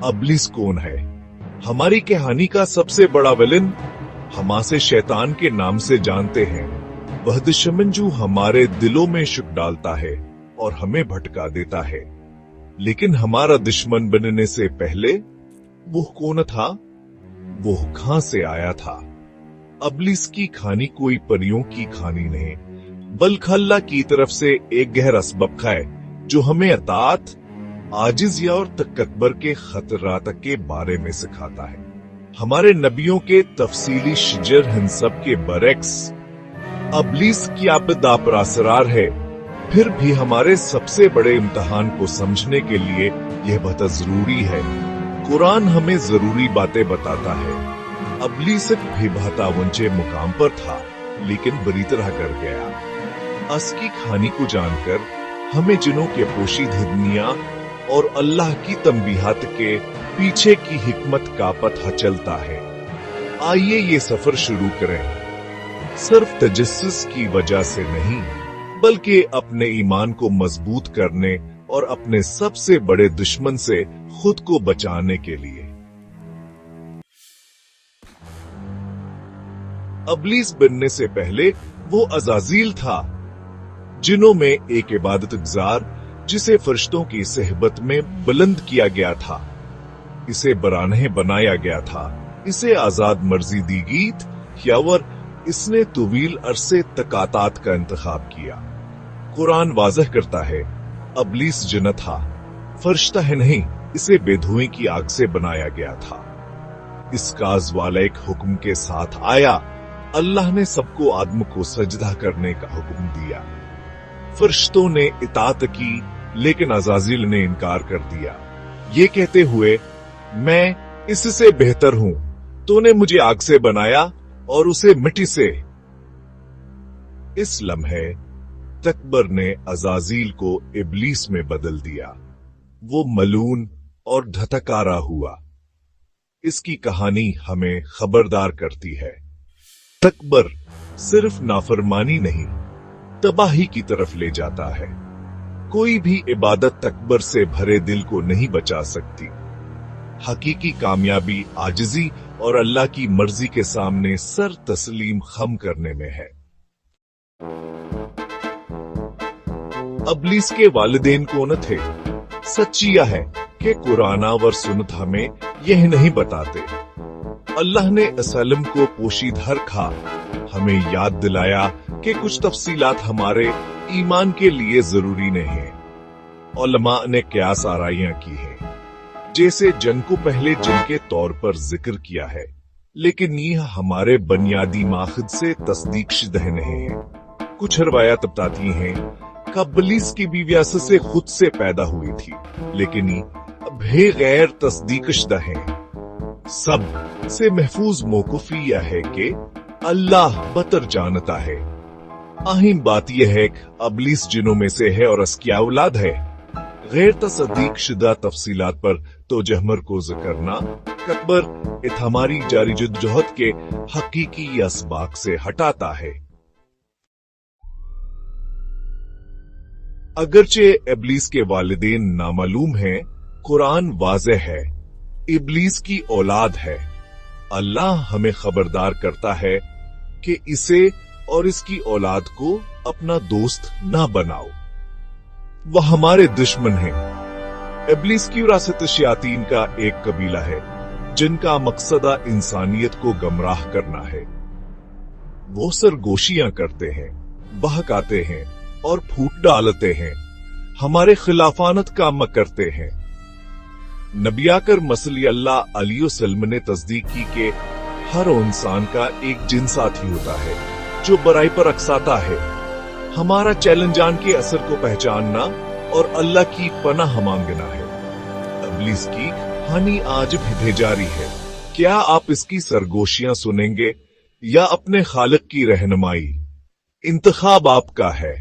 इब्लीस कौन है? हमारी कहानी का सबसे बड़ा विलन हम से शैतान के नाम से जानते हैं। वह दुश्मन जो हमारे दिलों में शुक डालता है और हमें भटका देता है। लेकिन हमारा दुश्मन बनने से पहले वो कौन था? वो कहां से आया था? इब्लीस की कहानी कोई परियों की कहानी नहीं, बल्कि अल्लाह की तरफ से एक गहरा सबक है जो हमें अतात, आजिज़िया और तकब्बर के खतरात के बारे में सिखाता है। हमारे नबियों के तफसीली शिजर हिन सब के बरक्स इब्लीस की आपदा पर असरार है। फिर भी हमारे सबसे बड़े इम्तिहान को समझने के लिए यह बहुत जरूरी है। कुरान हमें जरूरी बातें बताता है। इब्लीस भी बहता ऊंचे मुकाम पर था, लेकिन बुरी तरह कर गया। असकी कहानी को जानकर हमें जिनों के पोशीद हिदनिया और अल्लाह की तंबीहात के पीछे की हिकमत का पता चलता है। आइए ये सफर शुरू करें, सिर्फ तजस्सुस की वजह से नहीं, बल्कि अपने ईमान को मजबूत करने और अपने सबसे बड़े दुश्मन से खुद को बचाने के लिए। इब्लीस बनने से पहले वो अज़ाज़ील था, जिनों में एक इबादत गुज़ार जिसे फरिश्तों की सहबत में बुलंद किया गया था। इसे बरानहे बनाया गया था, इसे आजाद मर्जी दी गीत यावर इसने तुवील अरसे तकातात का इंतखाब किया। कुरान वाज़ह करता है इब्लीस जिन्न था, फरिश्ता है नहीं, इसे बेधुएं की आग से बनाया गया था। इसका वाला एक हुक्म के साथ आया। अल्लाह ने सबको आदम को सजदा करने का हुक्म दिया। फरिश्तों ने इताअत की, लेकिन अज़ाज़ील ने इनकार कर दिया, ये कहते हुए मैं इससे बेहतर हूं, तूने मुझे आग से बनाया और उसे मिट्टी से। इस लम्हे तकबर ने अज़ाज़ील को इब्लीस में बदल दिया। वो मलून और धतकारा हुआ। इसकी कहानी हमें खबरदार करती है, तकबर सिर्फ नाफरमानी नहीं, तबाही की तरफ ले जाता है। कोई भी इबादत तकबर से भरे दिल को नहीं बचा सकती। हकीकी कामयाबी आजिज़ी और अल्लाह की मर्जी के सामने सर तस्लीम खम करने में है। इब्लीस के वालिदैन कौन थे? सच्ची यह है कि कुरान और सुन्नत हमें यह नहीं बताते। अल्लाह ने असलम को पोशीदा रखा, हमें याद दिलाया कि कुछ तफसीलात हमारे ईमान के लिए जरूरी नहीं है। उलमा ने क्यास आराइयां की हैं, जैसे जंग को पहले जिन के तौर पर जिक्र किया है, लेकिन यह हमारे बुनियादी माखद से तस्दीक शुदा नहीं है। कुछ रवायत बताती हैं कि इब्लीस की बीविया से खुद से पैदा हुई थी, लेकिन ये गैर तस्दीक शुदा है। सब से महफूज मौकूफी यह है कि अल्लाह बतर जानता है। अहम बात यह है कि इब्लीस जिनों में से है और उसकी औलाद है। गैर तस्दीक शुदा तफसीलात पर तो जहमर को करना तकबर हमारी जारी जद्दोजहद के हकीकी असबाक से हटाता है। अगरचे इब्लीस के वालिदैन नामालूम हैं, कुरान वाज़ेह है, इब्लीस की औलाद है। अल्लाह हमें खबरदार करता है कि इसे और इसकी औलाद को अपना दोस्त ना बनाओ, वह हमारे दुश्मन हैं। इब्लीस की विरासत शयातीन का एक कबीला है, जिनका मकसदा इंसानियत को गमराह करना है। वो सरगोशियां करते हैं, बहकाते हैं और फूट डालते हैं, हमारे खिलाफानत काम करते हैं। नबी आकर मसली अल्लाह अलैहिस्सलाम ने तस्दीक की कि हर इंसान का एक जिन साथी होता है जो बुराई पर अकसाता है। हमारा चैलेंज जान के असर को पहचानना और अल्लाह की पनाह मांगना है। इब्लीस की कहानी आज भी जारी है। क्या आप इसकी सरगोशियां सुनेंगे या अपने खालिक की रहनुमाई? इंतखाब आपका है।